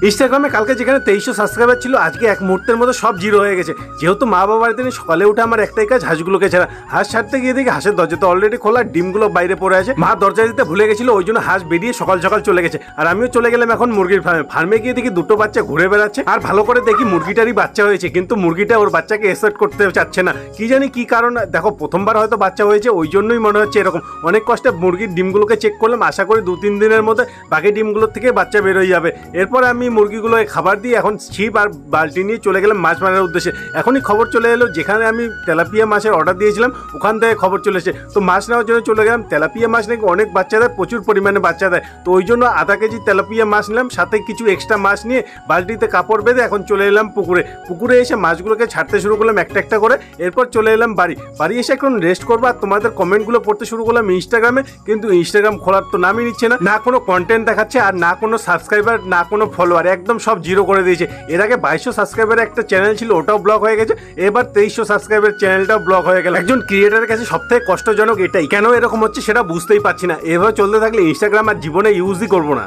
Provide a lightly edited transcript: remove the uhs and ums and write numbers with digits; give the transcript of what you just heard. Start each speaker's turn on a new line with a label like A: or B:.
A: ইনস্টাগ্রামে কালকে যেখানে 2300 সাবস্ক্রাইবার ছিল আজকে এক মুহূর্তের মধ্যে সব জিরো হয়ে গেছে। যেহেতু মা বাবা বাড়িতে নেই, সকালে উঠে আমার একটাই কাজ হাঁসগুলোকে ছাড়া। হাঁস ছাড়তে গিয়ে দেখি হাঁসের দরজা তো অলরেডি খোলা, ডিমগুলো বাইরে পড়ে আছে। মা দরজা দিতে ভুলে গেছিল, ওই জন্য হাঁস বেরিয়ে সকাল সকাল চলে গেছে। আর আমিও চলে গেলাম এখন মুরগির ফার্মে গিয়ে দেখি দুটো বাচ্চা ঘুরে বেড়াচ্ছে। আর ভালো করে দেখি মুরগিটারই বাচ্চা হয়েছে, কিন্তু মুরগিটা ওর বাচ্চাকে অ্যাকসেপ্ট করতে চাচ্ছে না। কি জানি কি কারণ, দেখো প্রথমবার হয়তো বাচ্চা হয়েছে, ওই জন্যই মনে হচ্ছে এরকম। অনেক কষ্টে মুরগির ডিমগুলোকে চেক করলাম, আশা করি 2-3 দিনের মধ্যে বাকি ডিমগুলোর থেকে বাচ্চা বেরোয় যাবে। এরপর আমি মুরগিগুলোকে খাবার দিয়ে এখন ছিপ আর বালতি নিয়ে চলে গেলাম মাছ মারার উদ্দেশ্যে। এখনই খবর চলে এলো, যেখানে আমি তেলাপিয়া মাছের অর্ডার দিয়েছিলাম ওখান থেকে খবর চলে এসেছে। তো মাছ নেওয়ার জন্য চলে গেলাম। তেলাপিয়া মাছ নাকি অনেক বাচ্চা দেয়, প্রচুর পরিমাণে বাচ্চা দেয়। তো ওই জন্য আধা কেজি তেলাপিয়া মাছ নিলাম, সাথে কিছু এক্সট্রা মাছ নিয়ে বালতিতে কাপড় বেঁধে এখন চলে এলাম পুকুরে এসে মাছগুলোকে ছাড়তে শুরু করলাম একটা একটা করে। এরপর চলে এলাম বাড়ি এসে এখন রেস্ট করবো আর তোমাদের কমেন্টগুলো পড়তে শুরু করলাম ইনস্টাগ্রামে। কিন্তু ইনস্টাগ্রাম খোলার তো নামই নিচ্ছে না কোনো কন্টেন্ট দেখাচ্ছে আর না কোনো সাবস্ক্রাইবার, না কোনো ফলোয়ার, একদম সব জিরো করে দিয়েছে। এর আগে 2200 সাবস্ক্রাইবারের একটা চ্যানেল ছিল, ওটাও ব্লক হয়ে গেছে। এবার 2300 সাবস্ক্রাইবার চ্যানেলটাও ব্লক হয়ে গেল। একজন ক্রিয়েটারের কাছে সবথেকে কষ্টজনক এটাই, কেন এরকম হচ্ছে সেটা বুঝতেই পারছি না। এভাবে চলতে থাকলে ইনস্টাগ্রাম আর জীবনে ইউজই করবো না।